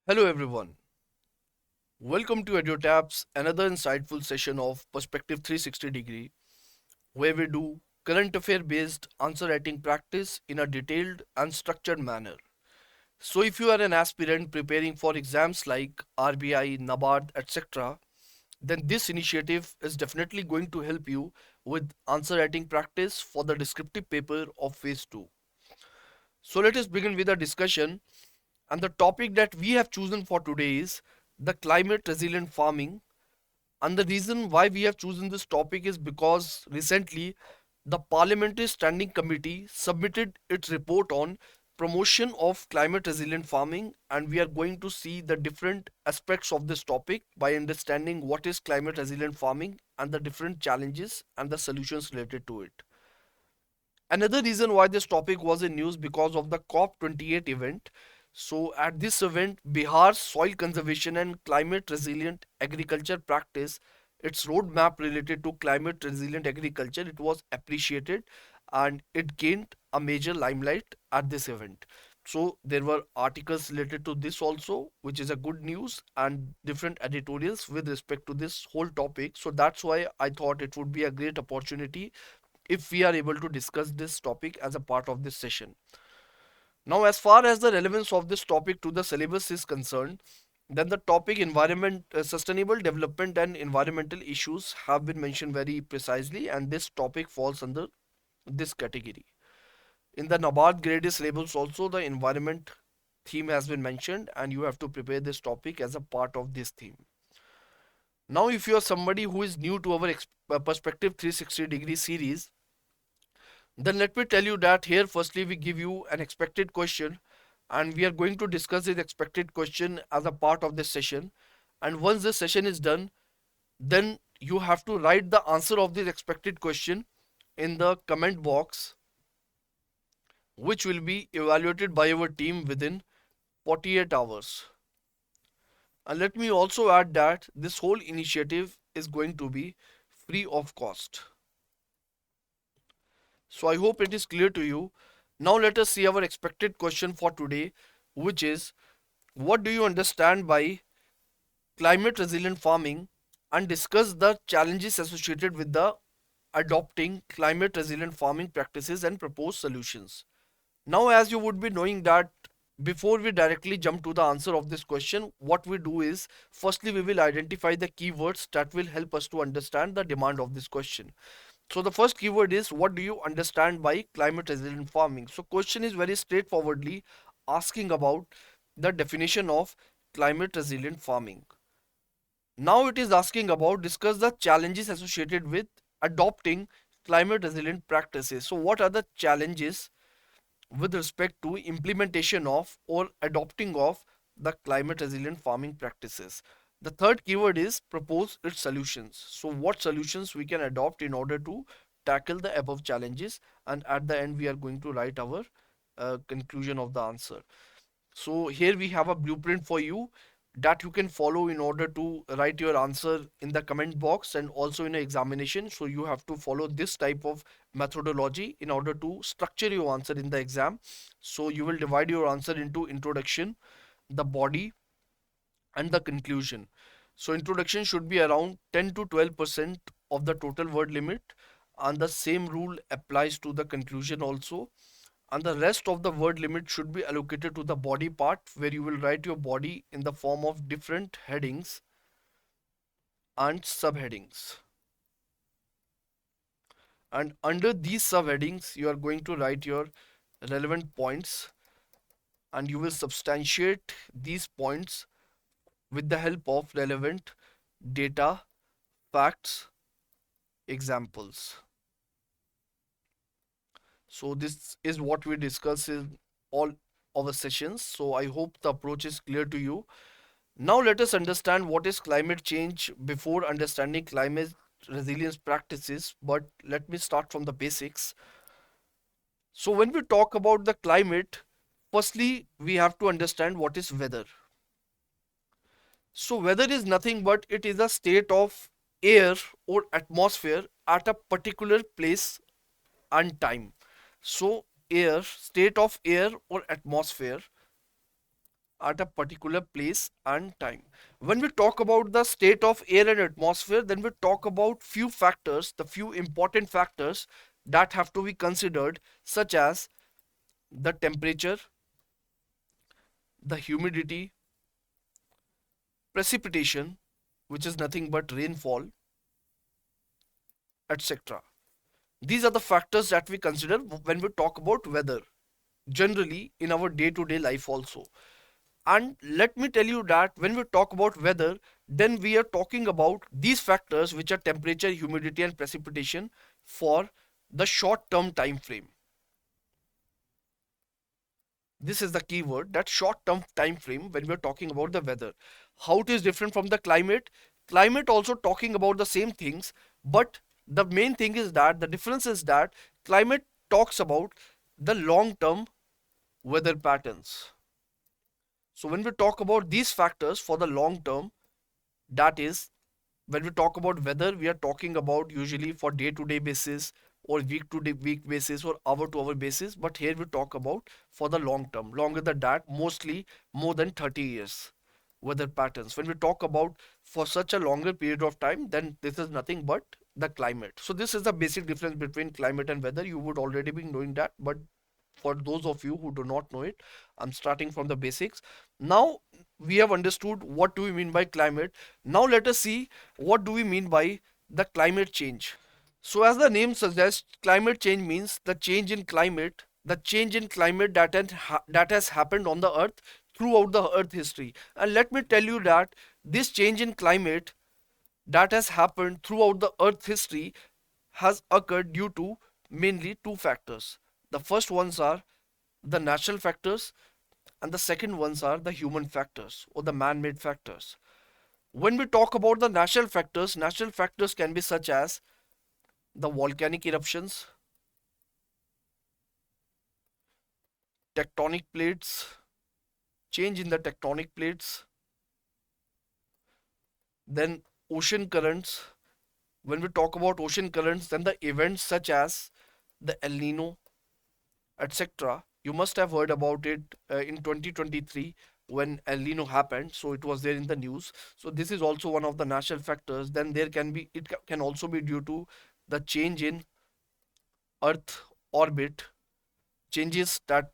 Hello everyone. Welcome to EduTap's another insightful session of Perspective 360 degree where we do current affair based answer writing practice in a detailed and structured manner. So if you are an aspirant preparing for exams like RBI, NABARD, etc., then this initiative is definitely going to help you with answer writing practice for the descriptive paper of phase 2. So let us begin with a discussion. And the topic that we have chosen for today is the climate resilient farming. And the reason why we have chosen this topic is because recently the Parliamentary Standing Committee submitted its report on promotion of climate resilient farming, and we are going to see the different aspects of this topic by understanding what is climate resilient farming and the different challenges and the solutions related to it. Another reason why this topic was in news because of the COP28 event. So at this event, Bihar's soil conservation and climate resilient agriculture practice, its roadmap related to climate resilient agriculture, it was appreciated and it gained a major limelight at this event. So there were articles related to this also, which is a good news, and different editorials with respect to this whole topic. So that's why I thought it would be a great opportunity if we are able to discuss this topic as a part of this session. Now, as far as the relevance of this topic to the syllabus is concerned, then the topic sustainable development and environmental issues have been mentioned very precisely, and this topic falls under this category. In the NABARD Grade A syllabus also, the environment theme has been mentioned, and you have to prepare this topic as a part of this theme. Now, if you are somebody who is new to our Perspective 360-degree series, then let me tell you that here firstly we give you an expected question, and we are going to discuss this expected question as a part of this session. And once this session is done, then you have to write the answer of this expected question in the comment box, which will be evaluated by our team within 48 hours. And let me also add that this whole initiative is going to be free of cost. So I hope it is clear to you. Now let us see our expected question for today, which is, what do you understand by climate resilient farming, and discuss the challenges associated with the adopting climate resilient farming practices and propose solutions. Now, as you would be knowing that before we directly jump to the answer of this question, what we do is firstly we will identify the keywords that will help us to understand the demand of this question. So the first keyword is, what do you understand by climate resilient farming? So question is very straightforwardly asking about the definition of climate resilient farming. Now it is asking about discuss the challenges associated with adopting climate resilient practices. So what are the challenges with respect to implementation of or adopting of the climate resilient farming practices? The third keyword is propose its solutions. So what solutions we can adopt in order to tackle the above challenges, and at the end we are going to write our conclusion of the answer. So here we have a blueprint for you that you can follow in order to write your answer in the comment box and also in an examination. So you have to follow this type of methodology in order to structure your answer in the exam. So you will divide your answer into introduction, the body, and the conclusion. So introduction should be around 10 to 12% of the total word limit, and the same rule applies to the conclusion also. And the rest of the word limit should be allocated to the body part, where you will write your body in the form of different headings and subheadings. And under these subheadings you are going to write your relevant points, and you will substantiate these points with the help of relevant data, facts, examples. So this is what we discuss in all our sessions. So I hope the approach is clear to you. Now let us understand what is climate change before understanding climate resilience practices. But let me start from the basics. So when we talk about the climate, firstly we have to understand what is weather. So weather is nothing but it is a state of air or atmosphere at a particular place and time. So air, state of air or atmosphere at a particular place and time. When we talk about the state of air and atmosphere, then we talk about few factors, the few important factors that have to be considered, such as the temperature, the humidity, precipitation, which is nothing but rainfall, etc. These are the factors that we consider when we talk about weather, generally in our day to day life also. And let me tell you that when we talk about weather, then we are talking about these factors, which are temperature, humidity, and precipitation, for the short term time frame. This is the key word, that short term time frame when we are talking about the weather. How it is different from the climate? Climate also talking about the same things, but the main thing is that the difference is that climate talks about the long term weather patterns. So when we talk about these factors for the long term, that is, when we talk about weather, we are talking about usually for day to day basis, or week to day week basis, or hour to hour basis. But here we talk about for the long term, longer than that, mostly more than 30 years weather patterns. When we talk about for such a longer period of time, then this is nothing but the climate. So this is the basic difference between climate and weather. You would already be knowing that, but for those of you who do not know it, I'm starting from the basics. Now we have understood what do we mean by climate. Now let us see what do we mean by the climate change. So as the name suggests, climate change means the change in climate, that has happened on the earth throughout the earth history. And let me tell you that this change in climate that has happened throughout the earth history has occurred due to mainly two factors. The first ones are the natural factors, and the second ones are the human factors or the man-made factors. When we talk about the natural factors can be such as the volcanic eruptions, tectonic plates, change in the tectonic plates, then ocean currents. When we talk about ocean currents, then the events such as the El Nino, etc. You must have heard about it in 2023 when El Nino happened. So it was there in the news. So this is also one of the natural factors. Then there can be, can also be due to the change in Earth orbit, changes that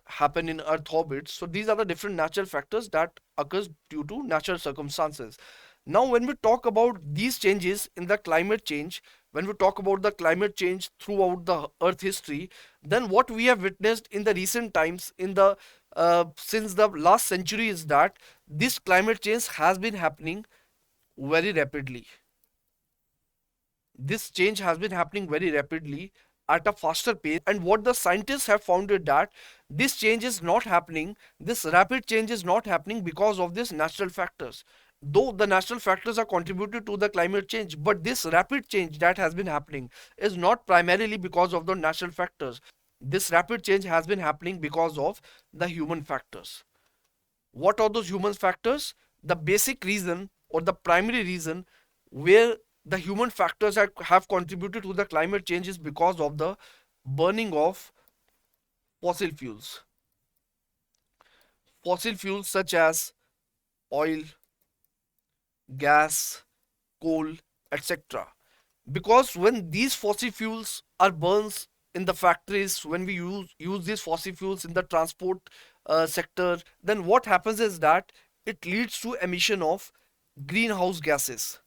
happen in Earth orbit. So these are the different natural factors that occurs due to natural circumstances. Now, when we talk about these changes in the climate change, when we talk about the climate change throughout the Earth history, then what we have witnessed in the recent times, in the since the last century, is that this climate change has been happening very rapidly. This change has been happening very rapidly at a faster pace, and what the scientists have found is that this change is not happening, this rapid change is not happening because of these natural factors. Though the natural factors are contributed to the climate change, but this rapid change that has been happening is not primarily because of the natural factors. This rapid change has been happening because of the human factors. What are those human factors? The basic reason or the primary reason where the human factors have contributed to the climate change is because of the burning of fossil fuels. Fossil fuels such as oil, gas, coal, etc. Because when these fossil fuels are burned in the factories, when we use these fossil fuels in the transport sector, then what happens is that it leads to emission of greenhouse gases.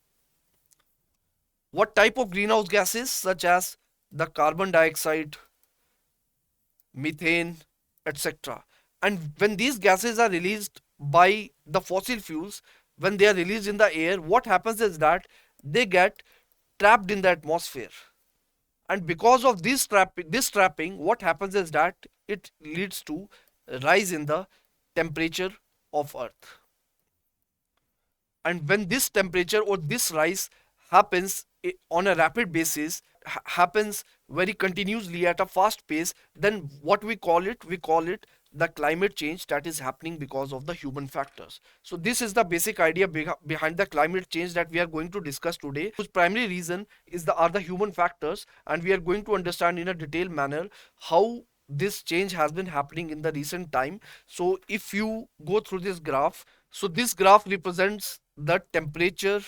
What type of greenhouse gases? Such as the carbon dioxide, methane, etc. And when these gases are released by the fossil fuels, when they are released in the air, what happens is that they get trapped in the atmosphere. And because of this trapping, what happens is that it leads to a rise in the temperature of Earth. And when this temperature or this rise happens on a rapid basis, happens very continuously at a fast pace, then what we call it the climate change that is happening because of the human factors. So this is the basic idea behind the climate change that we are going to discuss today, whose primary reason are the human factors, and we are going to understand in a detailed manner how this change has been happening in the recent time. So if you go through this graph, so this graph represents the temperature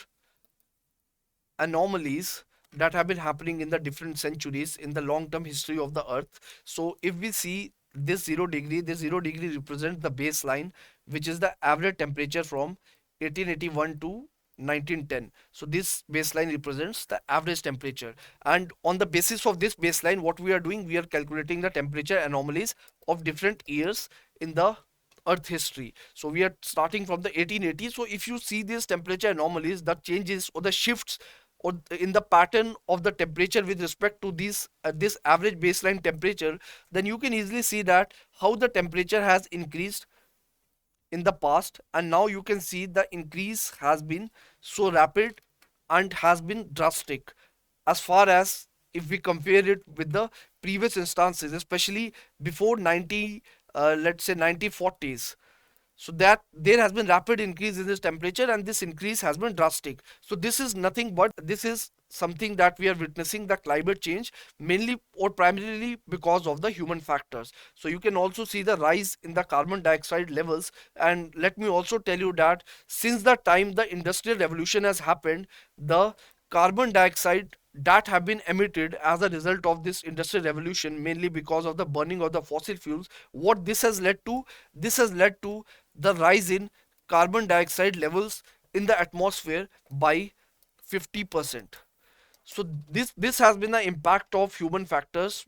anomalies that have been happening in the different centuries in the long term history of the earth. So if we see this 0 degree, this 0 degree represents the baseline, which is the average temperature from 1881 to 1910. So this baseline represents the average temperature, and on the basis of this baseline, what we are doing, we are calculating the temperature anomalies of different years in the earth history. So we are starting from the 1880s. So if you see these temperature anomalies, the changes or the shifts or in the pattern of the temperature with respect to this average baseline temperature, then you can easily see that how the temperature has increased in the past, and now you can see the increase has been so rapid and has been drastic, as far as if we compare it with the previous instances, especially before 90, let's say 1940s. So that there has been rapid increase in this temperature, and this increase has been drastic. So this is nothing but this is something that we are witnessing, the climate change, mainly or primarily because of the human factors. So you can also see the rise in the carbon dioxide levels. And let me also tell you that since the time the industrial revolution has happened, the carbon dioxide that have been emitted as a result of this industrial revolution, mainly because of the burning of the fossil fuels, what this has led to, this has led to the rise in carbon dioxide levels in the atmosphere by 50%. So this has been the impact of human factors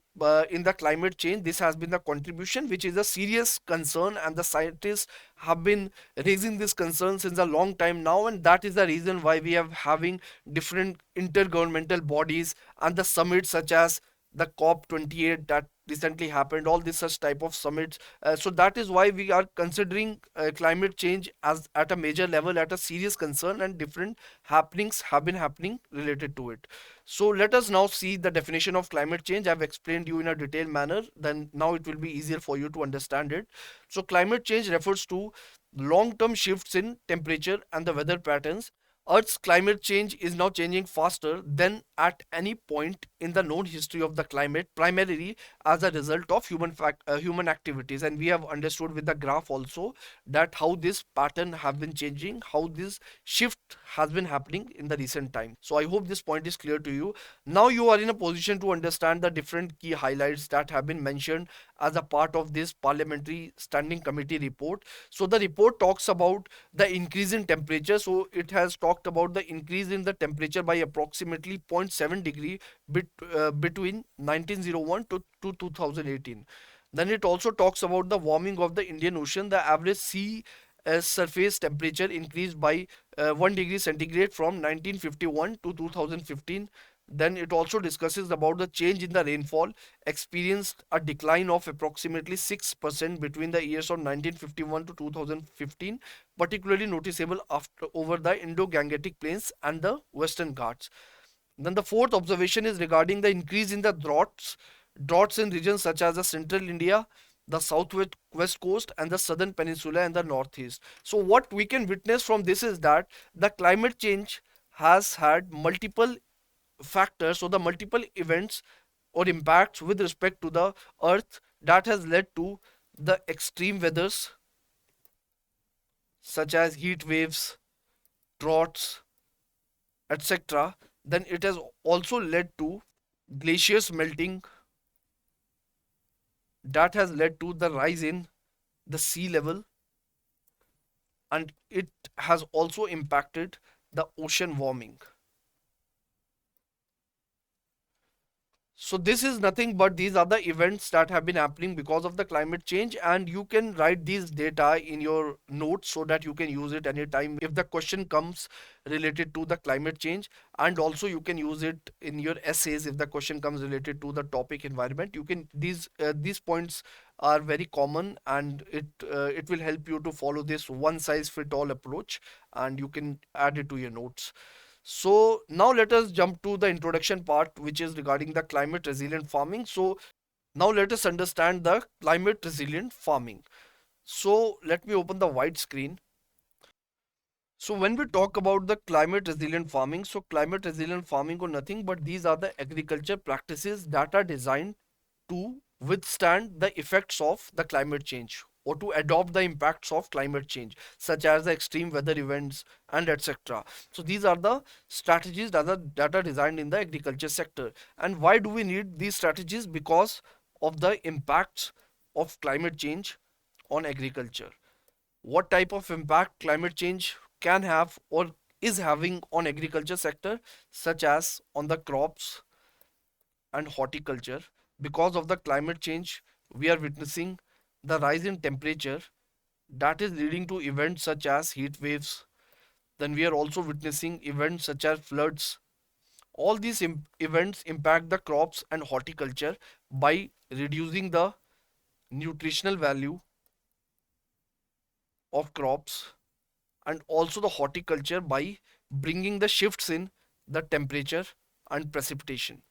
in the climate change. This has been the contribution, which is a serious concern, and the scientists have been raising this concern since a long time now, and that is the reason why we are having different intergovernmental bodies and the summits such as the COP28 that recently happened, all these such type of summits. So that is why we are considering climate change as at a major level, at a serious concern, and different happenings have been happening related to it. So let us now see the definition of climate change. I've explained you in a detailed manner, then now it will be easier for you to understand it. So climate change refers to long-term shifts in temperature and the weather patterns. Earth's climate change is now changing faster than at any point in the known history of the climate, primarily as a result of human activities. And we have understood with the graph also that how this pattern have been changing, how this shift has been happening in the recent time. So I hope this point is clear to you. Now you are in a position to understand the different key highlights that have been mentioned as a part of this parliamentary standing committee report. So the report talks about the increase in temperature. So it has talked about the increase in the temperature by approximately zero point 0.7 degree between 1901 to 2018. Then it also talks about the warming of the Indian Ocean. The average sea surface temperature increased by 1 degree centigrade from 1951 to 2015. Then it also discusses about the change in the rainfall, experienced a decline of approximately 6% between the years of 1951 to 2015, particularly noticeable after over the Indo-Gangetic plains and the Western Ghats. Then the fourth observation is regarding the increase in the droughts in regions such as the central India, the southwest west coast, and the southern peninsula and the northeast. So what we can witness from this is that the climate change has had multiple factors, or the multiple events or impacts with respect to the earth, that has led to the extreme weathers such as heat waves, droughts, etc. Then it has also led to glaciers melting, that has led to the rise in the sea level, and it has also impacted the ocean warming. So this is nothing but these are the events that have been happening because of the climate change, and you can write these data in your notes so that you can use it anytime if the question comes related to the climate change, and also you can use it in your essays if the question comes related to the topic environment. You can these points are very common, and it will help you to follow this one size fit all approach, and you can add it to your notes. So now let us jump to the introduction part, which is regarding the climate resilient farming. So now let us understand the climate resilient farming. So let me open the white screen. So when we talk about the climate resilient farming, so climate resilient farming or nothing but these are the agriculture practices that are designed to withstand the effects of the climate change or to adopt the impacts of climate change, such as the extreme weather events and etc. So these are the strategies that are designed in the agriculture sector. And why do we need these strategies? Because of the impacts of climate change on agriculture. What type of impact climate change can have or is having on agriculture sector, such as on the crops and horticulture. Because of the climate change, we are witnessing the rise in temperature that is leading to events such as heat waves. Then we are also witnessing events such as floods. All these events impact the crops and horticulture by reducing the nutritional value of crops, and also the horticulture by bringing the shifts in the temperature and precipitation.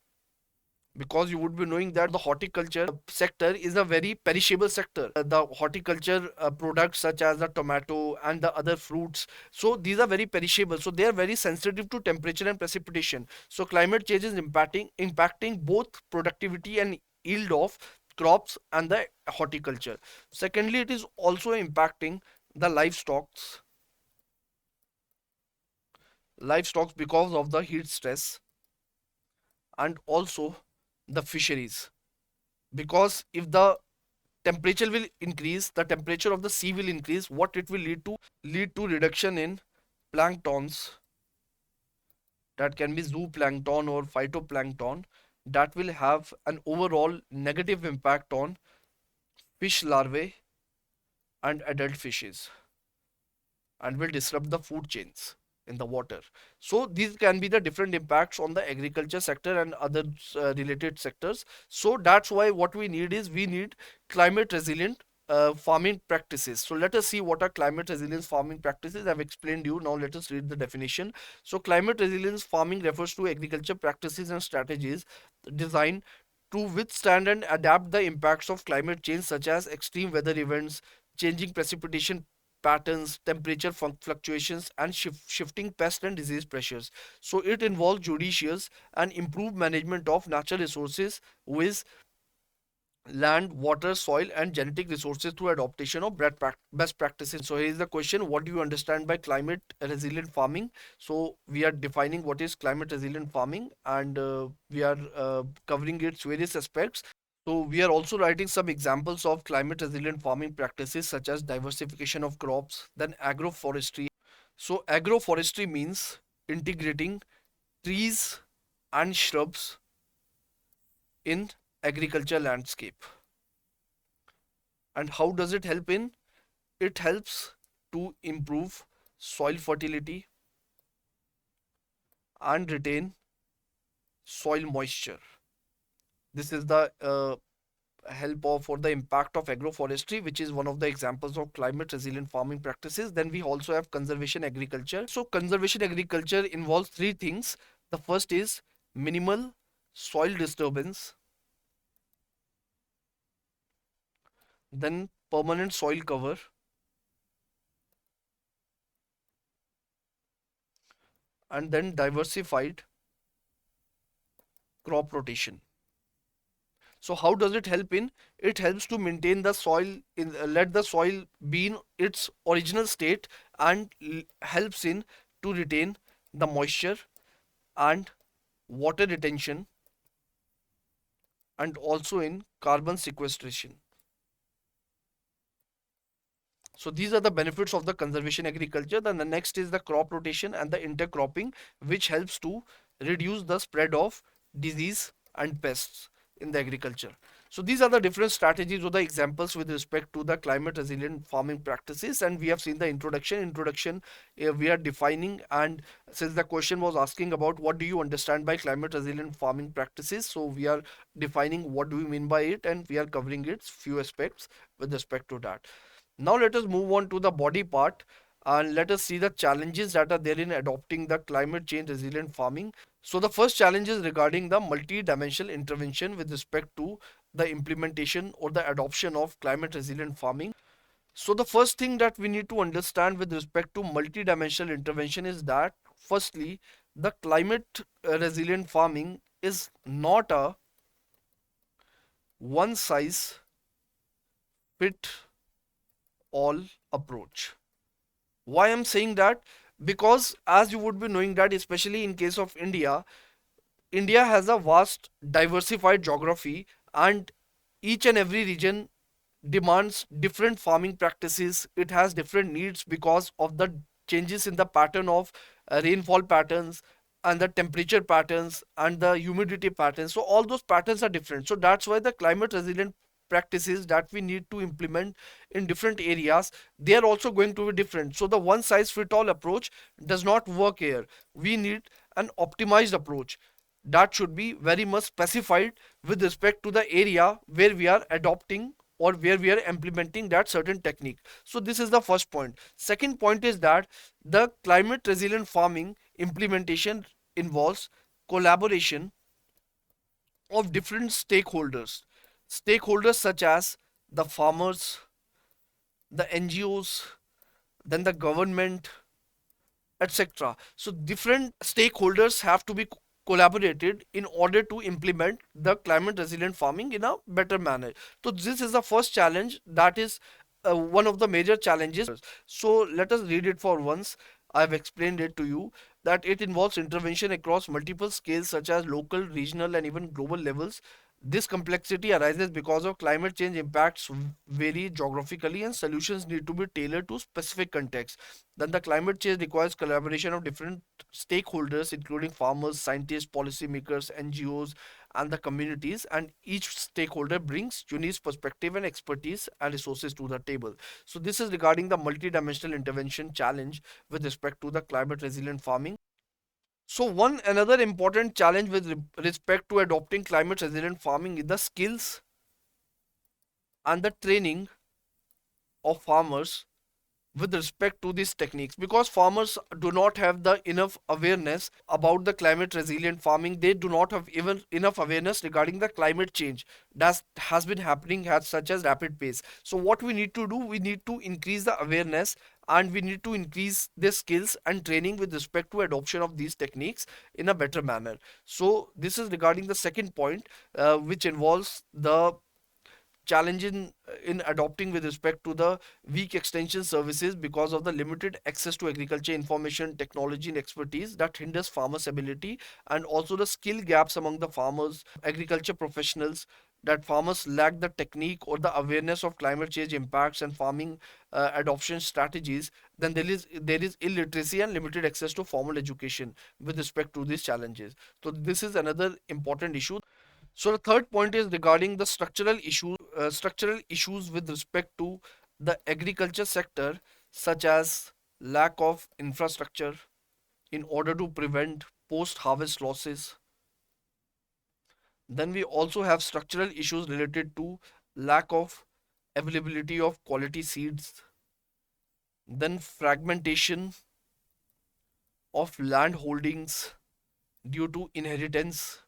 Because you would be knowing that the horticulture sector is a very perishable sector. The horticulture products such as the tomato and the other fruits, so these are very perishable, so they are very sensitive to temperature and precipitation. So climate change is impacting both productivity and yield of crops and the horticulture. Secondly, it is also impacting the livestock because of the heat stress, and also the fisheries. Because if the temperature will increase, the temperature of the sea will increase, what it will lead to reduction in planktons, that can be zooplankton or phytoplankton, that will have an overall negative impact on fish larvae and adult fishes, and will disrupt the food chains in the water. So these can be the different impacts on the agriculture sector and other related sectors. So that's why what we need is we need climate resilient farming practices. So let us see what are climate resilience farming practices. I've explained you. Now let us read the definition. So climate resilience farming refers to agriculture practices and strategies designed to withstand and adapt the impacts of climate change, such as extreme weather events, changing precipitation patterns, temperature fluctuations, and shifting pest and disease pressures. So it involves judicious and improved management of natural resources with land, water, soil, and genetic resources through adaptation of best practices. So here is the question: what do you understand by climate resilient farming? So we are defining what is climate resilient farming, and we are covering its various aspects. So we are also writing some examples of climate resilient farming practices such as diversification of crops, then agroforestry. So agroforestry means integrating trees and shrubs in agriculture landscape. And how does it help in? It helps to improve soil fertility and retain soil moisture. This is the help of for the impact of agroforestry, which is one of the examples of climate resilient farming practices. Then we also have conservation agriculture. So conservation agriculture involves three things. The first is minimal soil disturbance, then permanent soil cover, and then diversified crop rotation. So how does it help in? It helps to maintain the soil in let the soil be in its original state, and helps in to retain the moisture and water retention, and also in carbon sequestration. So these are the benefits of the conservation agriculture. Then the next is the crop rotation and the intercropping, which helps to reduce the spread of disease and pests in the agriculture. So these are the different strategies or the examples with respect to the climate resilient farming practices. And we have seen the introduction. We are defining, and since the question was asking about what do you understand by climate resilient farming practices, so we are defining what do we mean by it, and we are covering its few aspects with respect to that. Now let us move on to the body part, and let us see the challenges that are there in adopting the climate change resilient farming. So the first challenge is regarding the multi-dimensional intervention with respect to the implementation or the adoption of climate resilient farming. So the first thing that we need to understand with respect to multi-dimensional intervention is that firstly, the climate resilient farming is not a one size fit all approach. Why I'm saying that? Because as you would be knowing that, especially in case of India, India has a vast diversified geography, and each and every region demands different farming practices. It has different needs because of the changes in the pattern of rainfall patterns and the temperature patterns and the humidity patterns. So all those patterns are different. So that's why the climate resilient practices that we need to implement in different areas, they are also going to be different. So the one size fit all approach does not work here. We need an optimized approach that should be very much specified with respect to the area where we are adopting or where we are implementing that certain technique. So this is the first point. Second point is that the climate resilient farming implementation involves collaboration of different stakeholders. Stakeholders such as the farmers, the NGOs, then the government, etc. So different stakeholders have to be collaborated in order to implement the climate resilient farming in a better manner. So this is the first challenge, that is one of the major challenges. So let us read it for once. I've explained it to you that it involves intervention across multiple scales such as local, regional and even global levels. This complexity arises because of climate change impacts vary geographically and solutions need to be tailored to specific contexts. Then the climate change requires collaboration of different stakeholders, including farmers, scientists, policymakers, NGOs, and the communities. And each stakeholder brings unique perspective and expertise and resources to the table. So this is regarding the multidimensional intervention challenge with respect to the climate resilient farming. So one another important challenge with respect to adopting climate resilient farming is the skills and the training of farmers with respect to these techniques, because farmers do not have the enough awareness about the climate resilient farming. They do not have even enough awareness regarding the climate change that has been happening at such a rapid pace. So what we need to do, we need to increase the awareness and we need to increase their skills and training with respect to adoption of these techniques in a better manner. So this is regarding the second point, which involves the challenge in adopting with respect to the weak extension services because of the limited access to agriculture information technology and expertise that hinders farmers ability, and also the skill gaps among the farmers agriculture professionals, that farmers lack the technique or the awareness of climate change impacts and farming adoption strategies. Then there is illiteracy and limited access to formal education with respect to these challenges. So this is another important issue. So the third point is regarding the structural issues with respect to the agriculture sector, such as lack of infrastructure in order to prevent post-harvest losses. Then we also have structural issues related to lack of availability of quality seeds, then fragmentation of land holdings due to inheritance.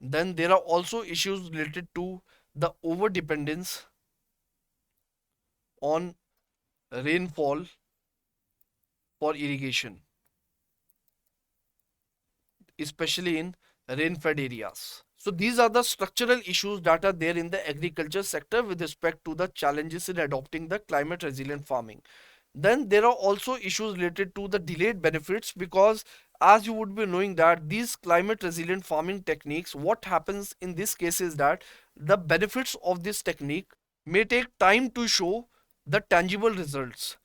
Then there are also issues related to the over dependence on rainfall for irrigation, especially in rain-fed areas. So these are the structural issues that are there in the agriculture sector with respect to the challenges in adopting the climate resilient farming. Then there are also issues related to the delayed benefits, because as you would be knowing that these climate resilient farming techniques, what happens in this case is that the benefits of this technique may take time to show the tangible results.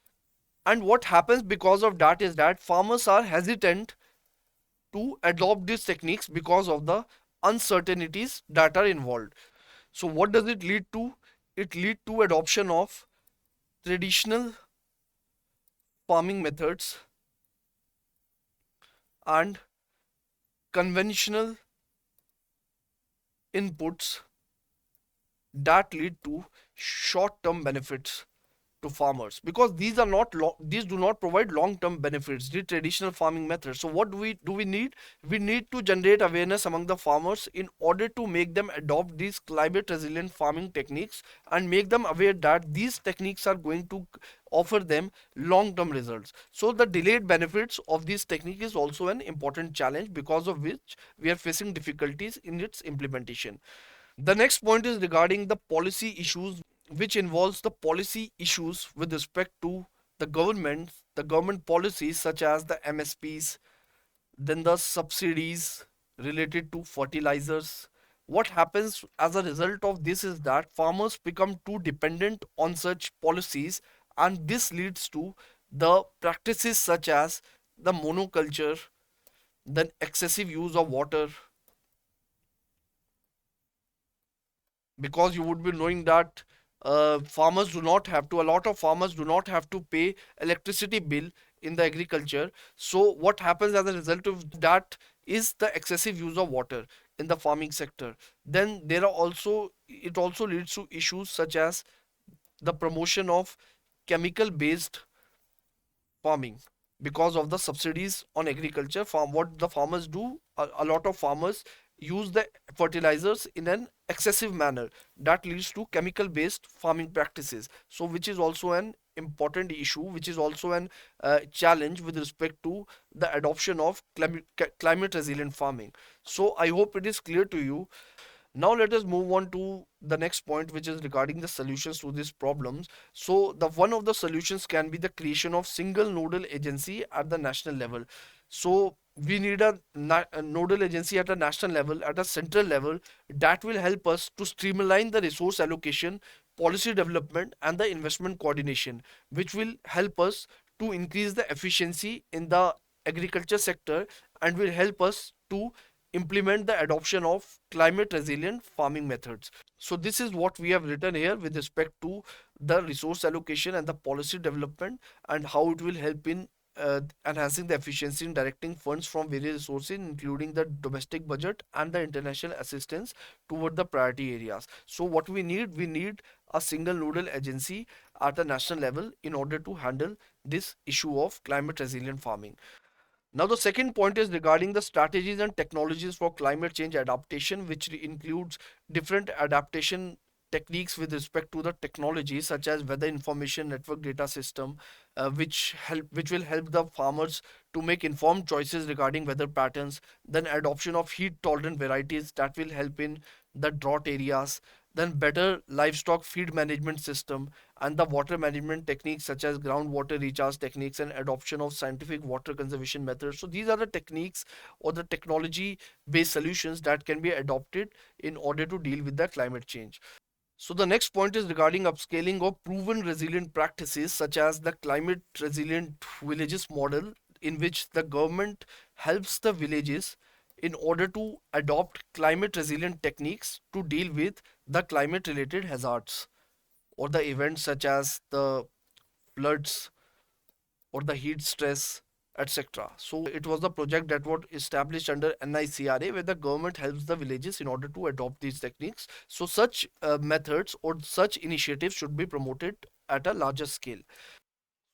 And what happens because of that is that farmers are hesitant to adopt these techniques because of the uncertainties that are involved. So what does it lead to? It lead to adoption of traditional farming methods and conventional inputs that lead to short term benefits to farmers, because these do not provide long term benefits, the traditional farming methods. So what do we need? We need to generate awareness among the farmers in order to make them adopt these climate resilient farming techniques, and make them aware that these techniques are going to offer them long term results. So the delayed benefits of this technique is also an important challenge, because of which we are facing difficulties in its implementation. The next point is regarding the policy issues, which involves the policy issues with respect to the government policies such as the MSPs, then the subsidies related to fertilizers. What happens as a result of this is that farmers become too dependent on such policies, and this leads to the practices such as the monoculture, then excessive use of water, because you would be knowing that a lot of farmers do not have to pay electricity bill in the agriculture. So what happens as a result of that is the excessive use of water in the farming sector. Then it also leads to issues such as the promotion of chemical based farming, because of the subsidies on agriculture. What the farmers do, a lot of farmers use the fertilizers in an excessive manner, that leads to chemical based farming practices, so which is also an important issue, which is also an challenge with respect to the adoption of climate resilient farming. So I hope it is clear to you. Now let us move on to the next point, which is regarding the solutions to these problems. So the one of the solutions can be the creation of single nodal agency at the national level. So we need a nodal agency at a national level, at a central level, that will help us to streamline the resource allocation, policy development, and the investment coordination, which will help us to increase the efficiency in the agriculture sector, and will help us to implement the adoption of climate resilient farming methods. So this is what we have written here with respect to the resource allocation and the policy development, and how it will help in enhancing the efficiency in directing funds from various resources, including the domestic budget and the international assistance, toward the priority areas. So what we need a single nodal agency at a national level in order to handle this issue of climate resilient farming. Now, the second point is regarding the strategies and technologies for climate change adaptation, which includes different adaptation techniques with respect to the technology, such as weather information network data system, which will help the farmers to make informed choices regarding weather patterns. Then adoption of heat tolerant varieties that will help in the drought areas. Then better livestock feed management system, and the water management techniques such as groundwater recharge techniques and adoption of scientific water conservation methods. So these are the techniques or the technology based solutions that can be adopted in order to deal with the climate change. So the next point is regarding upscaling of proven resilient practices, such as the climate resilient villages model, in which the government helps the villages in order to adopt climate resilient techniques to deal with the climate related hazards or the events such as the floods or the heat stress, etc. So it was the project that was established under NICRA, where the government helps the villages in order to adopt these techniques. So such methods or such initiatives should be promoted at a larger scale.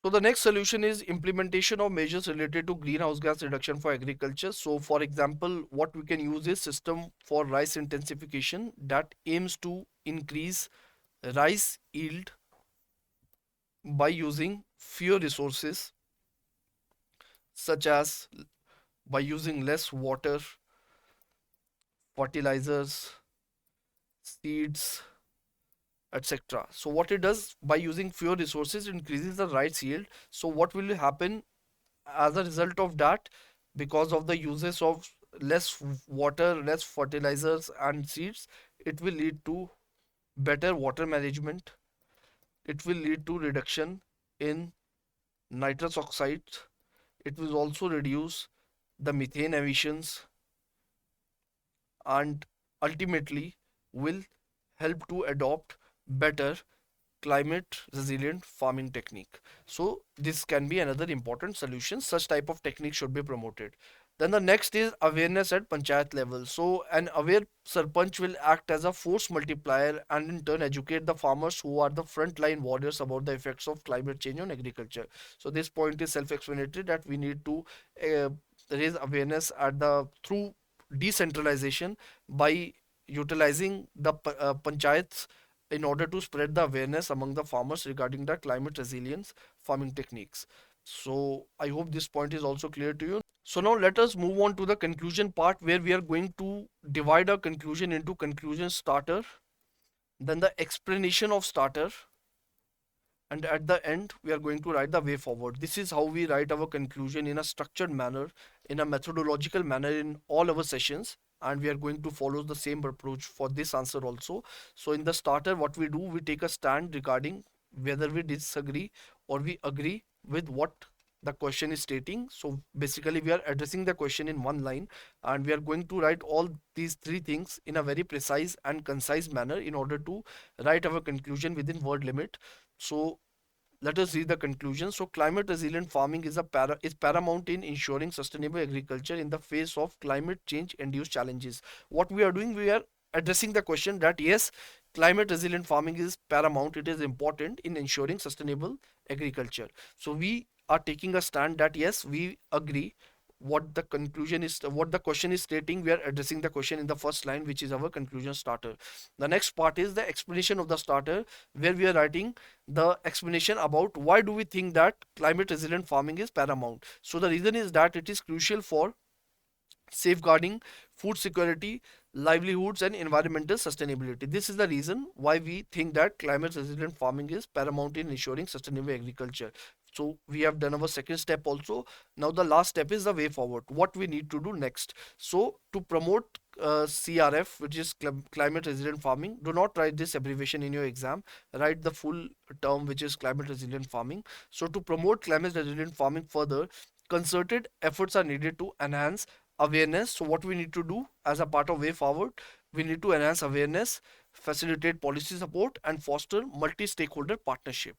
So the next solution is implementation of measures related to greenhouse gas reduction for agriculture. So for example, what we can use is system for rice intensification that aims to increase rice yield by using fewer resources, such as by using less water, fertilizers, seeds, etc. So what it does, by using fewer resources, it increases the rice yield. So what will happen as a result of that? Because of the uses of less water, less fertilizers and seeds, it will lead to better water management. It will lead to reduction in nitrous oxides. It will also reduce the methane emissions, and ultimately will help to adopt better climate resilient farming technique. So this can be another important solution. Such type of technique should be promoted. Then the next is awareness at panchayat level. So an aware sarpanch will act as a force multiplier and in turn educate the farmers who are the frontline warriors about the effects of climate change on agriculture. So this point is self-explanatory that we need to uh, raise awareness at the through decentralization by utilizing the panchayats in order to spread the awareness among the farmers regarding the climate resilience farming techniques. So I hope this point is also clear to you. So now let us move on to the conclusion part where we are going to divide our conclusion into conclusion starter, then the explanation of starter, and at the end we are going to write the way forward. This is how we write our conclusion in a structured manner, in a methodological manner in all our sessions, and we are going to follow the same approach for this answer also. So in the starter, what we do, we take a stand regarding whether we disagree or we agree with what the question is stating. So basically we are addressing the question in one line, and we are going to write all these three things in a very precise and concise manner in order to write our conclusion within word limit. So let us read the conclusion. So climate resilient farming is paramount in ensuring sustainable agriculture in the face of climate change induced challenges. What we are doing, we are addressing the question that yes, climate resilient farming is paramount. It is important in ensuring sustainable agriculture. So we are taking a stand that yes, we agree what the conclusion is, what the question is stating. We are addressing the question in the first line, which is our conclusion starter. The next part is the explanation of the starter, where we are writing the explanation about why do we think that climate resilient farming is paramount. So the reason is that it is crucial for safeguarding food security, livelihoods, and environmental sustainability. This is the reason why we think that climate resilient farming is paramount in ensuring sustainable agriculture. So we have done our second step also. Now the last step is the way forward. What we need to do next. So to promote CRF, which is climate resilient farming, do not write this abbreviation in your exam. Write the full term, which is climate resilient farming. So to promote climate resilient farming further, concerted efforts are needed to enhance awareness. So what we need to do as a part of way forward, we need to enhance awareness, facilitate policy support, and foster multi-stakeholder partnership.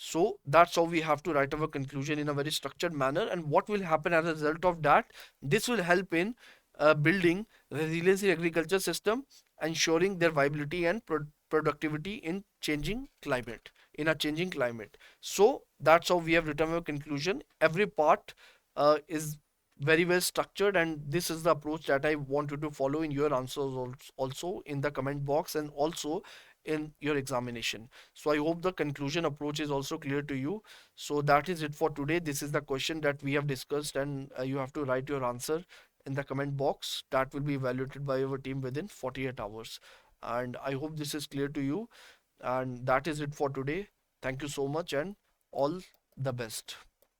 So that's how we have to write our conclusion in a very structured manner. And what will happen as a result of that? This will help in building resilience in agriculture system, ensuring their viability and productivity in changing climate, in a changing climate. So that's how we have written our conclusion. Every part is very well structured, and this is the approach that I want you to follow in your answers also in the comment box and also in your examination. So I hope the conclusion approach is also clear to you. So that is it for today. This is the question that we have discussed, and you have to write your answer in the comment box. That will be evaluated by our team within 48 hours. And I hope this is clear to you. And that is it for today. Thank you so much and all the best.